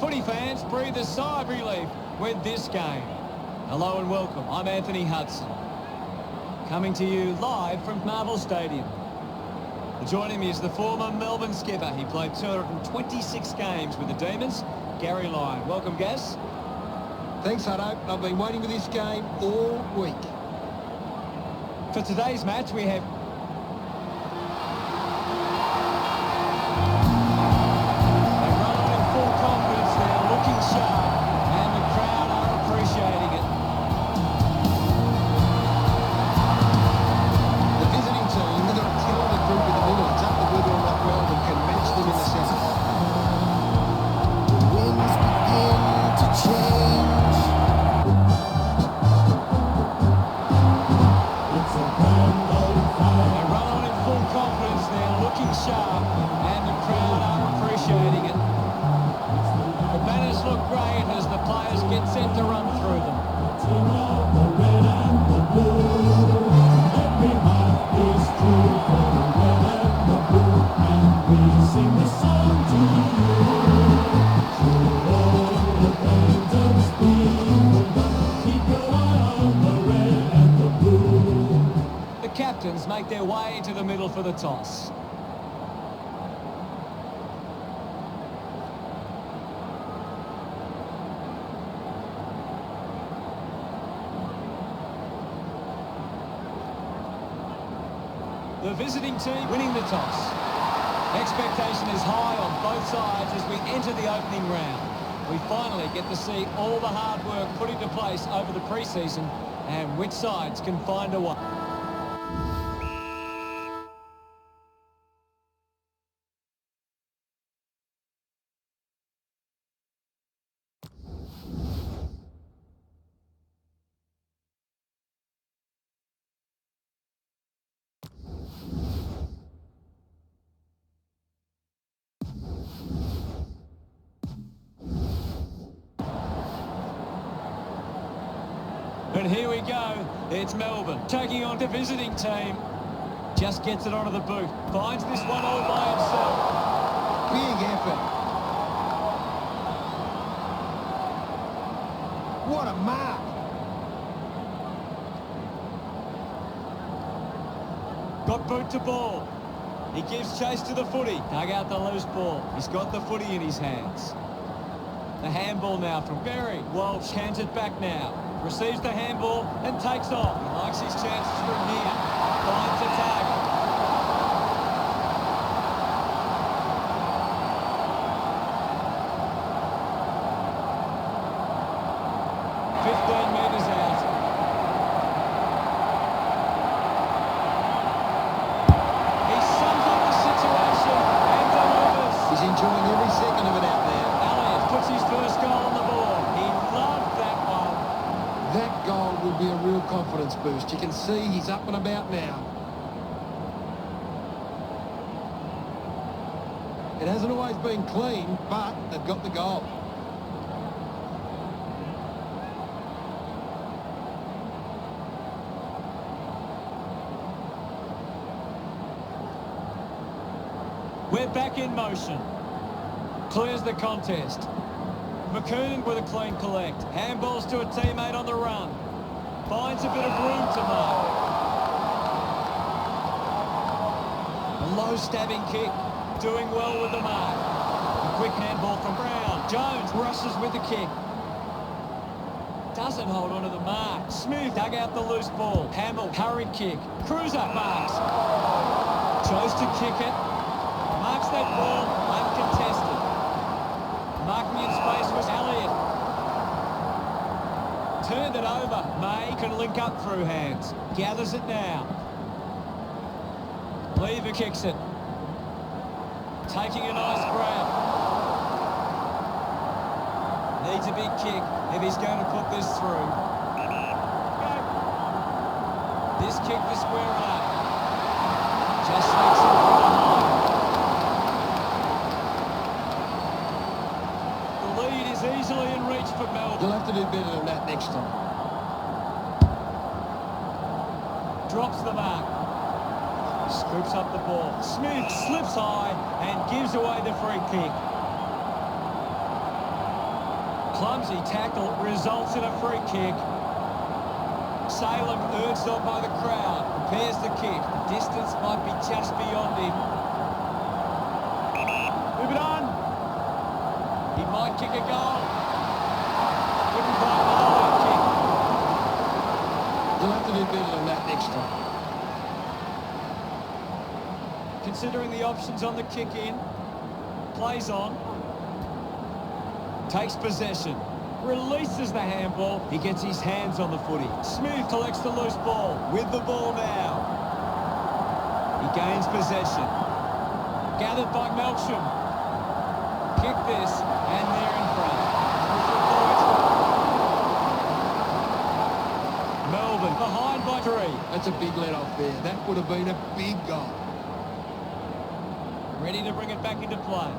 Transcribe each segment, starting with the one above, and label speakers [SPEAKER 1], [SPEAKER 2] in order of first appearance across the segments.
[SPEAKER 1] Footy fans breathe a sigh of relief with this game. Hello and welcome. I'm Anthony Hudson. Coming to you live from Marvel Stadium. Joining me is the former Melbourne skipper. He played 226 games with the Demons, Gary Lyon. Welcome, Gas.
[SPEAKER 2] Thanks, Hutto. I've been waiting for this game all week.
[SPEAKER 1] For today's match, we have sharp, and the crowd are appreciating it.
[SPEAKER 2] The visiting team has got a talented group in the middle. It's up to whether or not Melbourne can match them in the centre.
[SPEAKER 3] The winds begin to change. It's a brand new fight.
[SPEAKER 1] They run on in full confidence. They're looking sharp, and the crowd are appreciating it. The banners look great as the players get set to run through them.
[SPEAKER 3] Team of the red and the blue. Every heart is true for the red and the blue. And we sing the song to you. Through all the phantoms be keep your eye on the red and the blue.
[SPEAKER 1] The captains make their way into the middle for the toss. The visiting team winning the toss. Expectation is high on both sides as we enter the opening round. We finally get to see all the hard work put into place over the pre-season and which sides can find a way. And here we go, it's Melbourne taking on the visiting team. Just gets it onto the boot, finds this one all by himself.
[SPEAKER 2] Big effort. What a mark.
[SPEAKER 1] Got boot to ball. He gives chase to the footy. Dug out the loose ball. He's got the footy in his hands. The handball now from Berry. Walsh hands it back now. Receives the handball and takes off. He likes his chances from here. Finds a target. 15 metres out. He sums up the situation and delivers.
[SPEAKER 2] He's enjoying every second of it out there.
[SPEAKER 1] Elliott puts his first goal on the board. He loved that one.
[SPEAKER 2] That goal will be a real confidence boost. You can see he's up and about now. It hasn't always been clean, but they've got the goal.
[SPEAKER 1] We're back in motion. Clears the contest. McKernan with a clean collect. Handballs to a teammate on the run. Finds a bit of room to mark. A low stabbing kick. Doing well with the mark. A quick handball from Brown. Jones rushes with the kick. Doesn't hold on to the mark. Smith dug out the loose ball. Hamill, hurried kick. Cruiser marks. Chose to kick it. Marks that ball uncontested. Marking in space was Elliott. Turned it over. May can link up through hands. Gathers it now. Lever kicks it. Taking a nice grab. Needs a big kick if he's going to put this through. This kick to square it up. Just makes it from behind. The lead is easily in reach for Melbourne.
[SPEAKER 2] You'll have to do better than that next time.
[SPEAKER 1] Drops the mark. Scoops up the ball. Smith slips high and gives away the free kick. Clumsy tackle results in a free kick. Salem, urged on by the crowd, prepares the kick. The distance might be just beyond him. Move it on. He might kick a goal. Couldn't quite nail that kick.
[SPEAKER 2] You'll have to do better than that next time.
[SPEAKER 1] Considering the options on the kick in. Plays on. Takes possession. Releases the handball. He gets his hands on the footy. Smooth collects the loose ball. With the ball now. He gains possession. Gathered by Melksham. Kick this, and they're in front. Melbourne behind by 3.
[SPEAKER 2] That's a big let-off there. That would have been a big goal.
[SPEAKER 1] Ready to bring it back into play.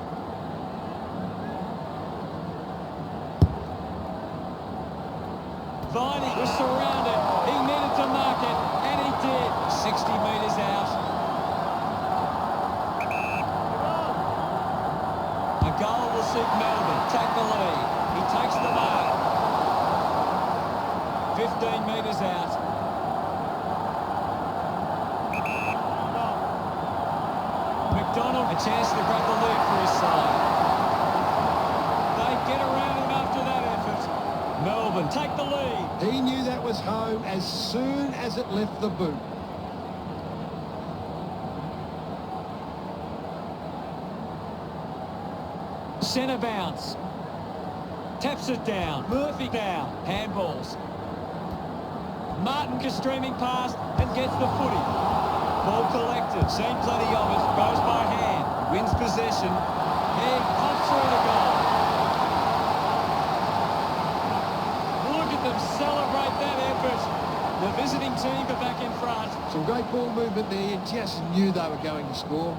[SPEAKER 1] Viney was surrounded. He needed to mark it, and he did. 60 metres out. A goal will see Melbourne take the lead. He takes the mark. 15 metres out. McDonald, a chance to grab the lead for his side. They get around him after that effort. Melbourne take the lead.
[SPEAKER 2] He knew that was home as soon as it left the boot.
[SPEAKER 1] Centre bounce. Taps it down. Murphy down. Handballs. Martin streaming past and gets the footy. Ball collected. Seen plenty of it. Goes by hand. Wins possession. Head pops through the goal. Look at them celebrate that effort. The visiting team are back in front.
[SPEAKER 2] Some great ball movement there. You just knew they were going to score.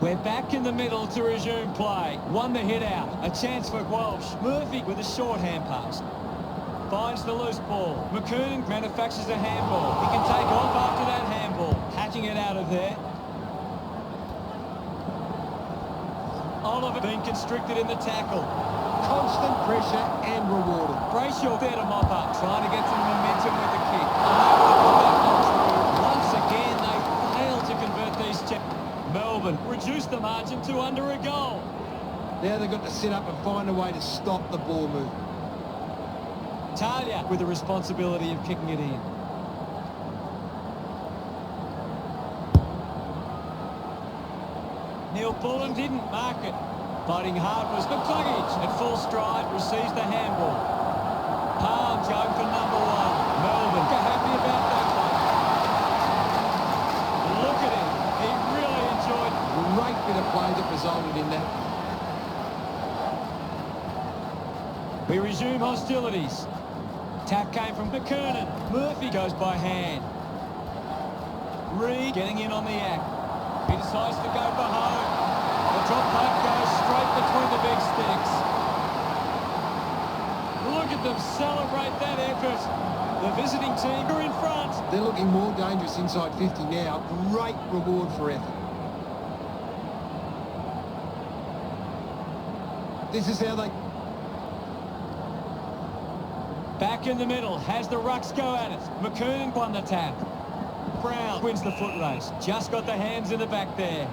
[SPEAKER 1] We're back in the middle to resume play. Won the hit out. A chance for Walsh. Murphy with a short hand pass. Finds the loose ball. McKernan manufactures a handball. He can take off after that handball. Hacking it out of there. Oliver being constricted in the tackle.
[SPEAKER 2] Constant pressure and rewarded.
[SPEAKER 1] Brayshaw there to mop up. Trying to get some momentum with the kick. Unable to put that one through. Once again, they fail to convert these chances. Melbourne reduced the margin to under a goal.
[SPEAKER 2] Now they've got to sit up and find a way to stop the ball movement.
[SPEAKER 1] Talia with the responsibility of kicking it in. Neil Bullen didn't mark it. Fighting hard was McCluggage. At full stride, receives the handball. Palm going for number 1. Melbourne are happy about that one. Look at him. He really enjoyed it.
[SPEAKER 2] Great bit of play that resulted in that.
[SPEAKER 1] We resume hostilities. Tap came from McKernan. Murphy goes by hand. Reed getting in on the act. He decides to go for home. The drop punt goes straight between the big sticks. Look at them celebrate that effort. The visiting team are in front.
[SPEAKER 2] They're looking more dangerous inside 50 now. Great reward for effort. This is how they...
[SPEAKER 1] Back in the middle, has the rucks go at it. McKernan won the tap. Brown wins the foot race. Just got the hands in the back there.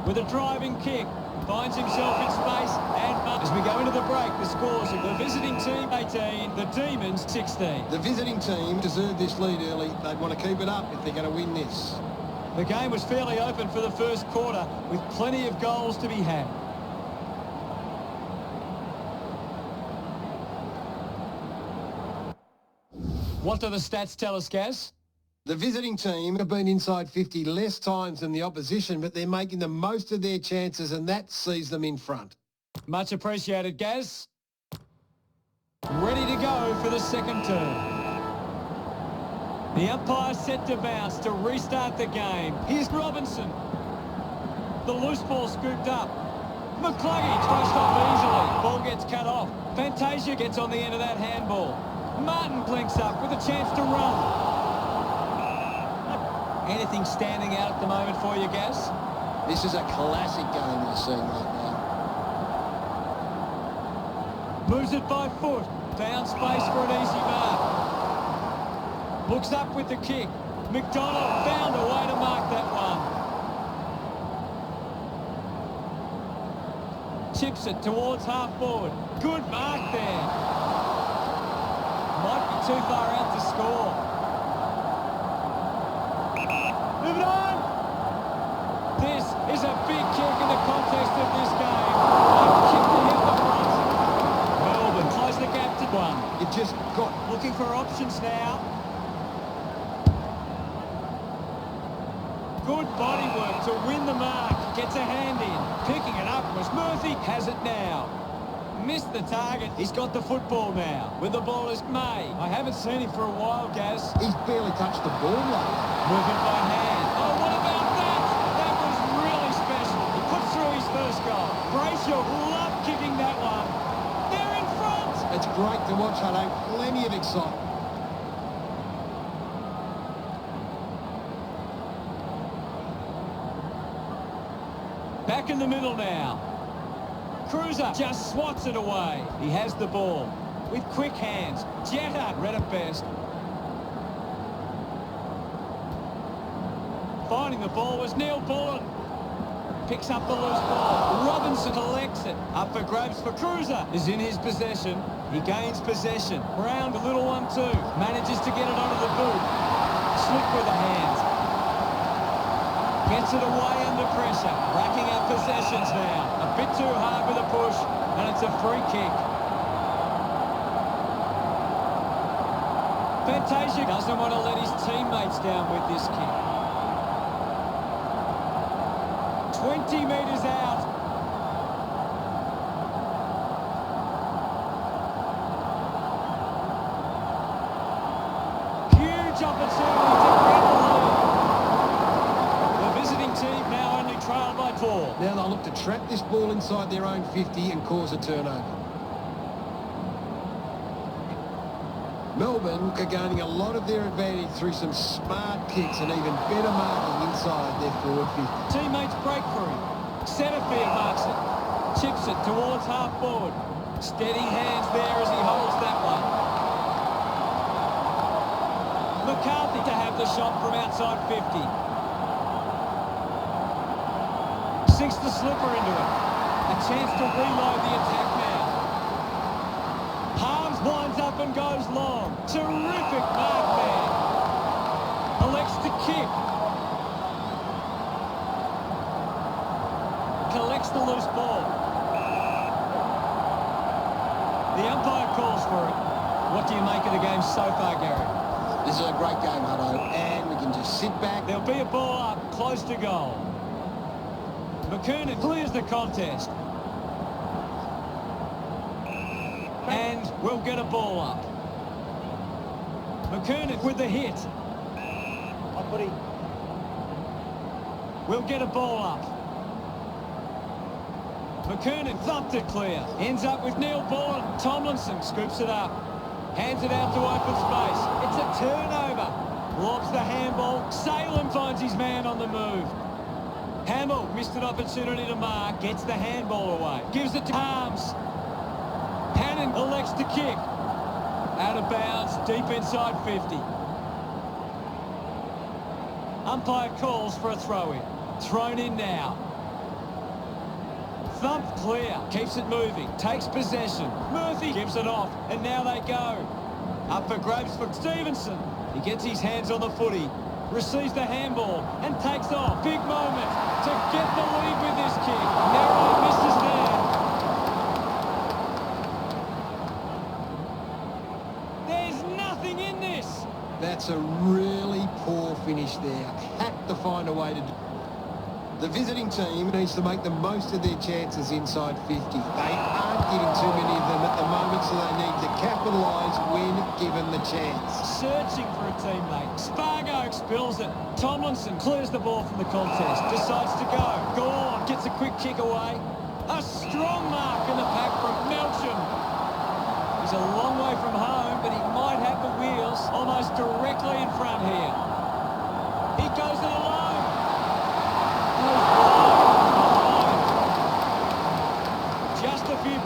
[SPEAKER 1] With a driving kick, finds himself in space, and as we go into the break, the scores are the visiting team 18, the Demons 16.
[SPEAKER 2] The visiting team deserve this lead early. They'd want to keep it up if they're going to win this.
[SPEAKER 1] The game was fairly open for the first quarter, with plenty of goals to be had. What do the stats tell us, Gaz?
[SPEAKER 2] The visiting team have been inside 50 less times than the opposition, but they're making the most of their chances, and that sees them in front.
[SPEAKER 1] Much appreciated, Gaz. Ready to go for the second turn. The umpire set to bounce to restart the game. Here's Robinson. The loose ball scooped up. McCluggage crossed off easily. Ball gets cut off. Fantasia gets on the end of that handball. Martin blinks up with a chance to run. Anything standing out at the moment for you, Gas?
[SPEAKER 2] This is a classic game we're seeing right now.
[SPEAKER 1] Moves it by foot. Found space for an easy mark. Looks up with the kick. McDonald found a way to mark that one. Chips it towards half forward. Good mark there. Might be too far out to score. Move it on. This is a big kick in the contest of this game. A kick to hit the front. Melbourne close the gap to one.
[SPEAKER 2] It just got...
[SPEAKER 1] Looking for options now. Good body work to win the mark. Gets a hand in. Picking it up was Murphy. Has it now. Missed the target. He's got the football now. With the ball is May. I haven't seen him for a while, Gaz.
[SPEAKER 2] He's barely touched the ball, though.
[SPEAKER 1] Moving by hand. Oh, what about that? That was really special. He puts through his first goal. Brayshaw love kicking that one. They're in front.
[SPEAKER 2] It's great to watch, Hutto. Plenty of excitement.
[SPEAKER 1] Back in the middle now. Cruiser just swats it away. He has the ball with quick hands. Jetta read it best. Finding the ball was Neil Bullen. Picks up the loose ball. Robinson collects it. Up for grabs for Cruiser. Is in his possession. He gains possession. Brown, the little one too. Manages to get it onto the boot. Slick with the hands. Gets it away under pressure. Racking up possessions now. A bit too hard with a push. And it's a free kick. Fantasia doesn't want to let his teammates down with this kick. 20 metres out. Huge opportunity to grab the lead. The visiting team now only trailed by 4.
[SPEAKER 2] Now they'll look to trap this ball inside their own 50 and cause a turnover. Melbourne are gaining a lot of their advantage through some smart kicks and even better marking inside their forward 50.
[SPEAKER 1] Teammates break for him. Setterfield marks it. Chips it towards half forward. Steady hands there as he holds that one. McCarthy to have the shot from outside 50. Sinks the slipper into it. A chance to reload the attack now. Harms winds up and goes long. Terrific mark there. Elects to kick. Collects the loose ball. The umpire calls for it. What do you make of the game so far, Gary?
[SPEAKER 2] This is a great game, Hutto, and we can just sit back.
[SPEAKER 1] There'll be a ball up, close to goal. McKernan clears the contest. And we'll get a ball up. McKernan with the hit. We'll get a ball up. McKernan thumped it clear. Ends up with Neil Bullen. Tomlinson scoops it up. Hands it out to open space. It's a turnover. Lobs the handball. Salem finds his man on the move. Hamill missed an opportunity to mark. Gets the handball away. Gives it to Harms. Hannon elects to kick. Out of bounds, deep inside 50. Umpire calls for a throw-in. Thrown in now. Thumped clear. Keeps it moving. Takes possession. Murphy gives it off. And now they go. Up for grabs for Stevenson. He gets his hands on the footy. Receives the handball and takes off. Big moment to get the lead with this kick. Narrow misses there. There's nothing in this.
[SPEAKER 2] That's a really poor finish there. Had to find a way to do. The visiting team needs to make the most of their chances inside 50. They aren't getting too many of them at the moment, so they need to capitalise when given the chance.
[SPEAKER 1] Searching for a teammate. Spargo spills it. Tomlinson clears the ball from the contest. Decides to go. Gorn gets a quick kick away. A strong mark in the pack from Melcham. He's a long way from home, but he might have the wheels almost directly in front here. He goes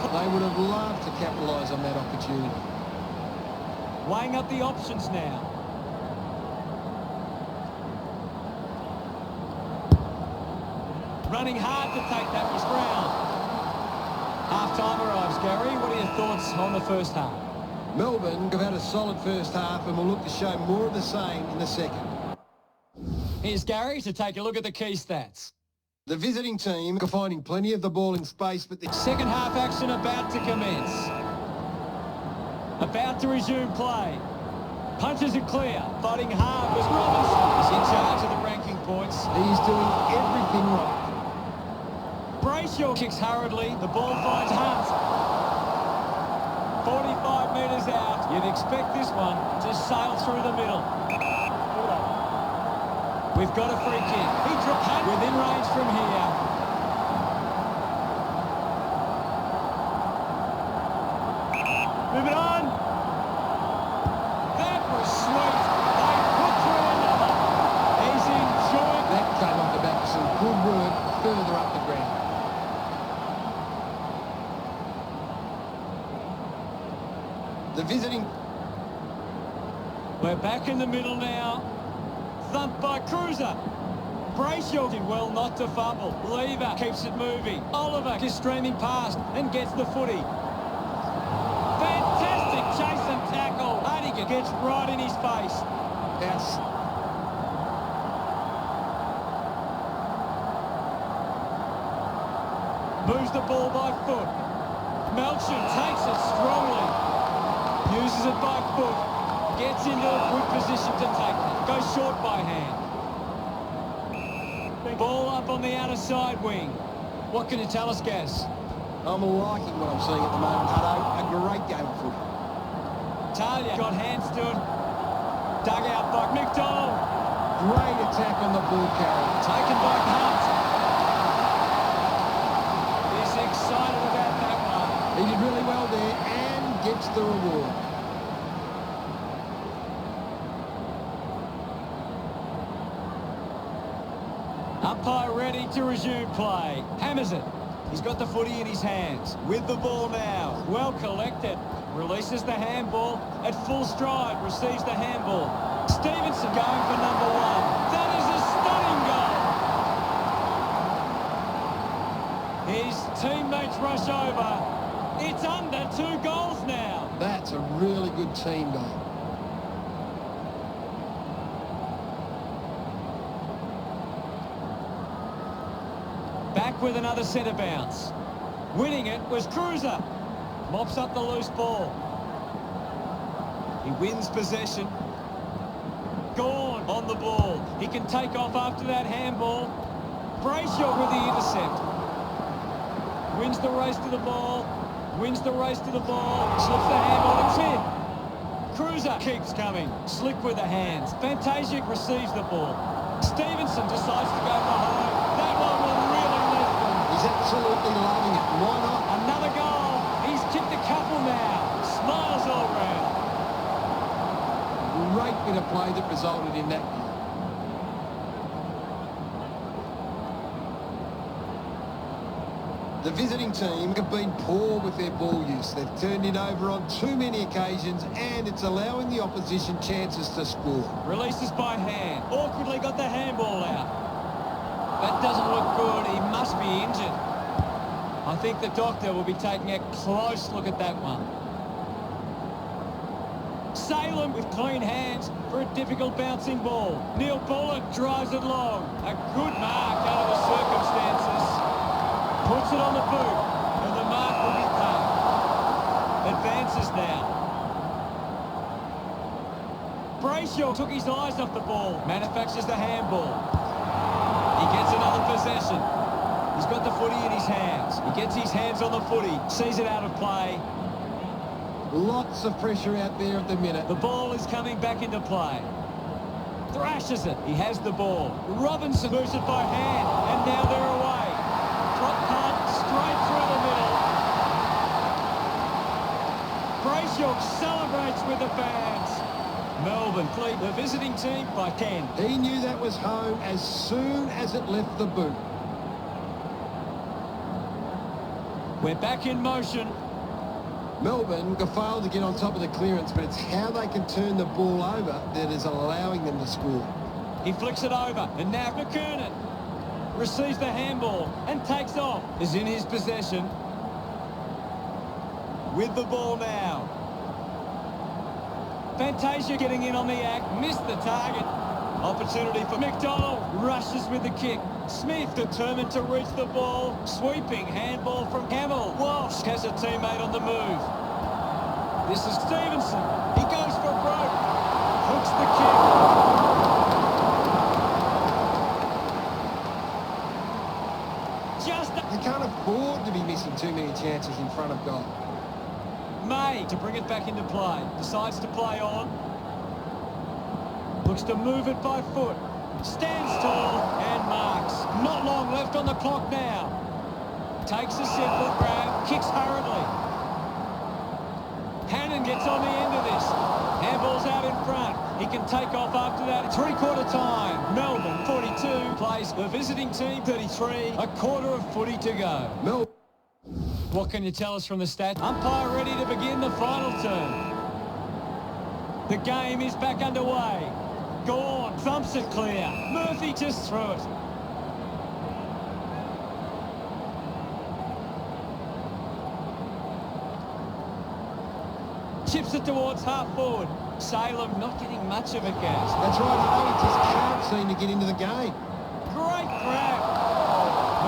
[SPEAKER 2] They would have loved to capitalise on that opportunity.
[SPEAKER 1] Weighing up the options now. Running hard to take that round. Half-time arrives, Gary. What are your thoughts on the first half?
[SPEAKER 2] Melbourne have had a solid first half and will look to show more of the same in the second.
[SPEAKER 1] Here's Gary to take a look at the key stats.
[SPEAKER 2] The visiting team are finding plenty of the ball in space, but the
[SPEAKER 1] Second half action about to commence. About to resume play. Punches it clear. Fighting hard was Robinson. He's in charge of the ranking points.
[SPEAKER 2] he's doing everything right.
[SPEAKER 1] Brayshaw kicks hurriedly. The ball finds Hunt. 45 metres out. You'd expect this one to sail through the middle. We've got a free kick. He dropped within range from here. Moving on. That was sweet. They put through another. He's enjoying.
[SPEAKER 2] That came off the back of some good work further up the ground. The visiting...
[SPEAKER 1] We're back in the middle now. Thumped by Cruiser. Brayshaw did well not to fumble. Lever keeps it moving. Oliver is streaming past and gets the footy. Fantastic chase and tackle. Hardigan gets right in his face.
[SPEAKER 2] Yes.
[SPEAKER 1] Moves the ball by foot. Melchon takes it strongly. Uses it by foot. Gets into a good position to take it. Goes short by hand. Ball up on the outer side wing. What can you tell us, Gaz?
[SPEAKER 2] I'm liking what I'm seeing at the moment, Hutto. A great game of footy.
[SPEAKER 1] Talia got hands to it. Dug out by McDonald.
[SPEAKER 2] Great attack on the ball carry.
[SPEAKER 1] Taken by Hunt. He's excited about that one.
[SPEAKER 2] He did really well there and gets the reward.
[SPEAKER 1] Umpire ready to resume play. Hammers it. He's got the footy in his hands. With the ball now. Well collected. Releases the handball. At full stride, receives the handball. Stevenson going for number one. That is a stunning goal. His teammates rush over. It's under 2 goals now.
[SPEAKER 2] That's a really good team goal.
[SPEAKER 1] Back with another centre bounce. Winning it was Cruiser. Mops up the loose ball. He wins possession. Gorn on the ball. He can take off after that handball. Brayshaw with the intercept. Wins the race to the ball. Wins the race to the ball. Slips the handball. It's in. Cruiser keeps coming. Slick with the hands. Fantasic receives the ball. Stevenson decides to go for home. That one will really lift them.
[SPEAKER 2] He's absolutely loving it. Why not?
[SPEAKER 1] Another goal. He's kicked a couple now. Smiles all round.
[SPEAKER 2] Great bit of play that resulted in that goal. The visiting team have been poor with their ball use. They've turned it over on too many occasions and it's allowing the opposition chances to score.
[SPEAKER 1] Releases by hand. Awkwardly got the handball out. That doesn't look good. He must be injured. I think the doctor will be taking a close look at that one. Salem with clean hands for a difficult bouncing ball. Neil Bullock drives it long. A good mark under the circumstances. Puts it on the boot, and the mark will be paid. Advances now. Brayshaw took his eyes off the ball. Manufactures the handball. He gets another possession. He's got the footy in his hands. He gets his hands on the footy. Sees it out of play.
[SPEAKER 2] Lots of pressure out there at the minute.
[SPEAKER 1] The ball is coming back into play. Thrashes it. He has the ball. Robinson moves it by hand, and now they're away. Drop punt straight through the middle. Brayshaw celebrates with the fans. Melbourne lead the visiting team by 10.
[SPEAKER 2] He knew that was home as soon as it left the boot.
[SPEAKER 1] We're back in motion.
[SPEAKER 2] Melbourne failed to get on top of the clearance, but it's how they can turn the ball over that is allowing them to score.
[SPEAKER 1] He flicks it over, and now McKernan receives the handball and takes off. Is in his possession. With the ball now. Fantasia getting in on the act, missed the target. Opportunity for McDonald, rushes with the kick. Smith determined to reach the ball. Sweeping handball from Hamill. Walsh has a teammate on the move. This is Stevenson. He goes for broke. Hooks the kick. Just
[SPEAKER 2] You can't afford to be missing too many chances in front of goal.
[SPEAKER 1] May to bring it back into play. Decides to play on. Looks to move it by foot. Stands tall and marks. Not long left on the clock now. Takes a simple grab. Kicks hurriedly. Hannon gets on the end of this. Handball's out in front. He can take off after that. Three-quarter time. Melbourne 42 plays the visiting team 33. A quarter of footy to go. What can you tell us from the stats? Umpire ready to begin the final turn. The game is back underway. Gawn thumps it clear. Murphy just threw it. Chips it towards half forward. Salem not getting much of a gas.
[SPEAKER 2] That's right, he just can't seem to get into the game.
[SPEAKER 1] Great grab.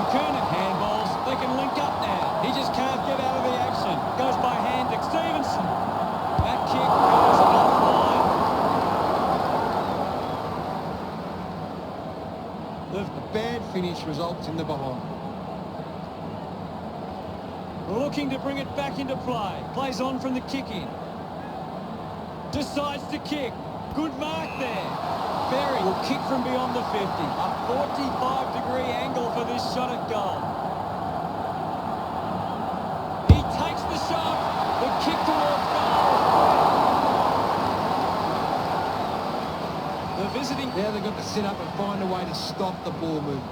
[SPEAKER 1] McKernan handballs. They can link up now. He just can't get out of the action. Goes by hand to Stevenson. That kick goes offline.
[SPEAKER 2] The bad finish results in the behind.
[SPEAKER 1] Looking to bring it back into play. Plays on from the kick-in. Decides to kick. Good mark there. Berry will kick from beyond the 50. A 45-degree angle for this shot at goal. He takes the shot. The kick towards goal. The visiting...
[SPEAKER 2] Now they've got to sit up and find a way to stop the ball movement.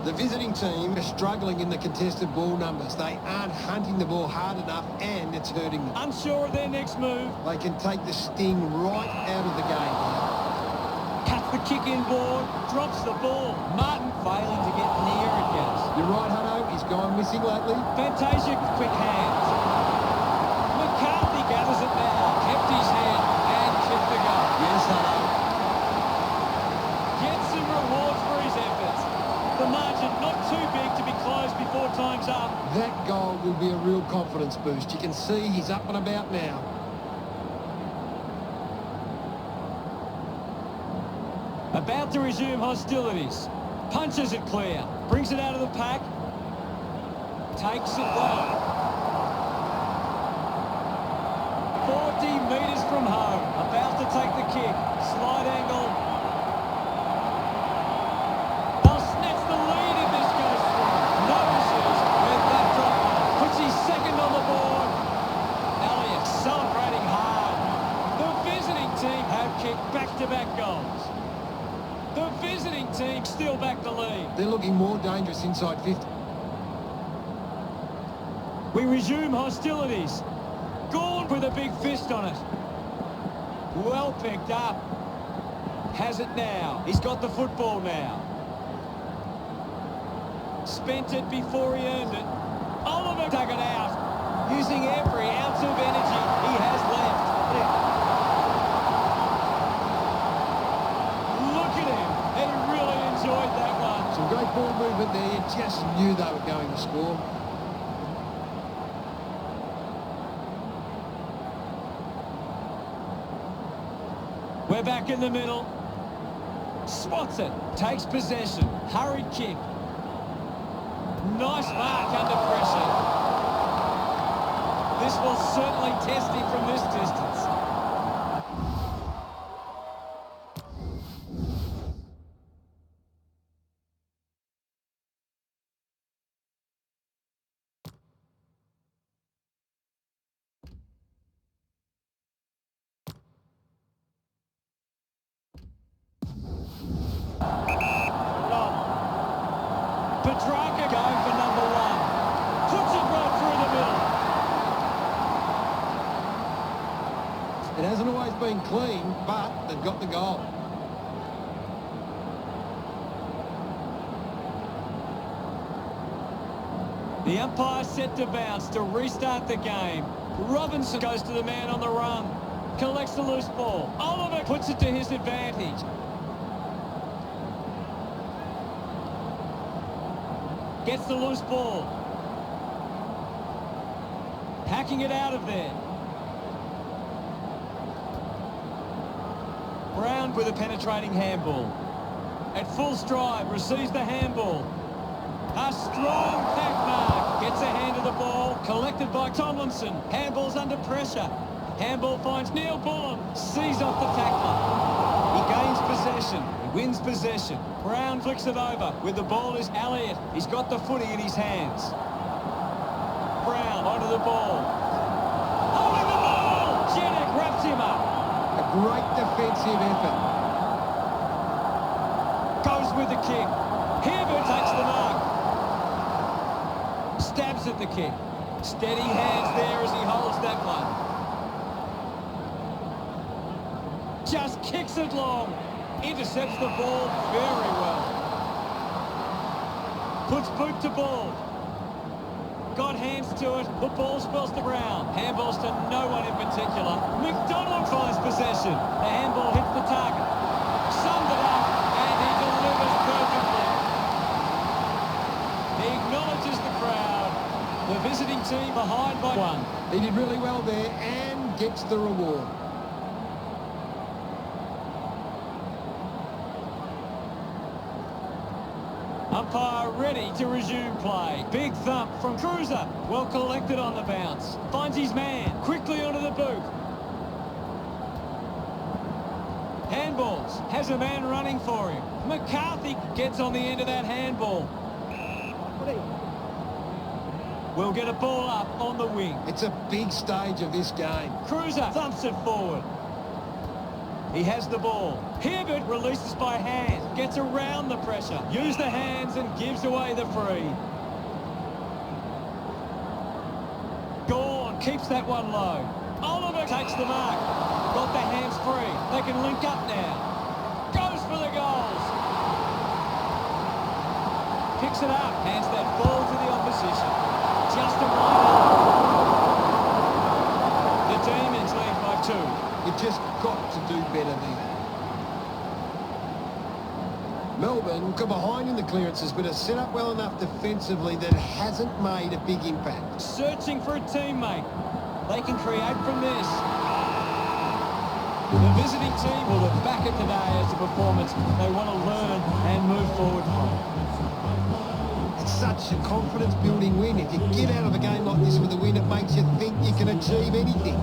[SPEAKER 2] The visiting team are struggling in the contested ball numbers. They aren't hunting the ball hard enough and it's hurting them.
[SPEAKER 1] Unsure of their next move.
[SPEAKER 2] They can take the sting right out of the game.
[SPEAKER 1] Cuts the kick in board. Drops the ball. Martin failing to get near it, guys.
[SPEAKER 2] You're right, Hutto. He's gone missing lately.
[SPEAKER 1] Fantasia, quick hands. McCarthy gathers it now. Kept his head and kicked the goal.
[SPEAKER 2] Yes, Hutto.
[SPEAKER 1] Gets some rewards for his efforts. The margin not too big to be closed before time's up.
[SPEAKER 2] That goal will be a real confidence boost. You can see he's up and about now.
[SPEAKER 1] About to resume hostilities. Punches it clear. Brings it out of the pack. Takes it well. 40 metres from home. About to take the kick. Slide angle. They'll snatch the lead if this goes through. No issues with that drop. Puts his second on the board. Elliott celebrating hard. The visiting team have kicked back-to-back goals. The visiting team still back the lead.
[SPEAKER 2] They're looking more dangerous inside 50.
[SPEAKER 1] We resume hostilities. Gawn with a big fist on it. Well picked up. Has it now. He's got the football now. Spent it before he earned it. Oliver dug it out. Using every ounce of energy he has left. Look at him. He really enjoyed that one.
[SPEAKER 2] Some great ball movement there. You just knew they were going to score.
[SPEAKER 1] We're back in the middle. Swats it. Takes possession. Hurried kick. Nice mark under pressure. This will certainly test him from this distance. Petrarca going for number one. Puts
[SPEAKER 2] It hasn't always been clean, but they've got the goal.
[SPEAKER 1] The umpire set to bounce to restart the game. Robinson goes to the man on the run. Collects the loose ball. Oliver puts it to his advantage. Gets the loose ball. Hacking it out of there. Brown with a penetrating handball. At full stride, receives the handball. A strong pack mark. Gets a hand of the ball. Collected by Tomlinson. Handball's under pressure. Handball finds Neil Bullen. Sees off the tackler. He gains possession. He wins possession. Brown flicks it over. With the ball is Elliott. He's got the footy in his hands. Brown onto the ball. Holding the ball. Jeddick wraps him up.
[SPEAKER 2] A great defensive effort.
[SPEAKER 1] Goes with the kick. Hibbert takes the mark. Stabs at the kick. Steady hands there as he holds that one. Just kicks it long. Intercepts the ball very well. Puts boot to ball. Got hands to it. The ball spills the ground. Handballs to no one in particular. McDonald finds possession. The handball hits the target. Summed it up, and he delivers perfectly. He acknowledges the crowd. The visiting team behind by one.
[SPEAKER 2] He did really well there and gets the reward.
[SPEAKER 1] Umpire ready to resume play. Big thump from Cruiser. Well collected on the bounce. Finds his man. Quickly onto the boot. Handballs. Has a man running for him. McCarthy gets on the end of that handball. We'll get a ball up on the wing.
[SPEAKER 2] It's a big stage of this game.
[SPEAKER 1] Cruiser thumps it forward. He has the ball. Hibbert releases by hand. Gets around the pressure. Use the hands and gives away the free. Gawn keeps that one low. Oliver takes the mark. Got the hands free. They can link up now. Goes for the goals. Picks it up. Hands that ball to the opposition. Just a minor. The Demons lead by 2.
[SPEAKER 2] You've just got to do better there. Melbourne got behind in the clearances, but has set up well enough defensively that it hasn't made a big impact.
[SPEAKER 1] Searching for a teammate. They can create from this. The visiting team will look back at today as a performance they want to learn and move forward from.
[SPEAKER 2] It's such a confidence-building win. If you get out of a game like this with a win, it makes you think you can achieve anything.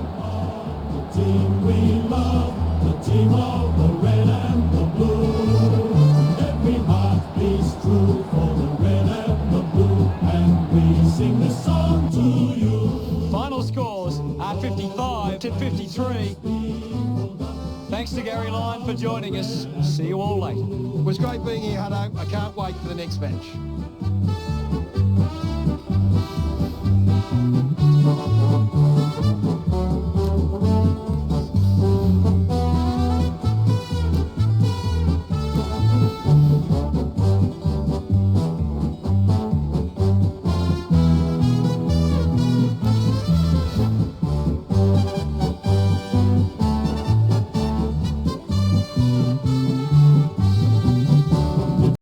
[SPEAKER 3] The team we love, the team of the red and the blue. Every heart beats true for the red and the blue, and we sing this song to you.
[SPEAKER 1] Final scores are 55 to 53. Thanks to Gary Lyon for joining us. See you all later.
[SPEAKER 2] It was great being here, Hutto. I can't wait for the next match.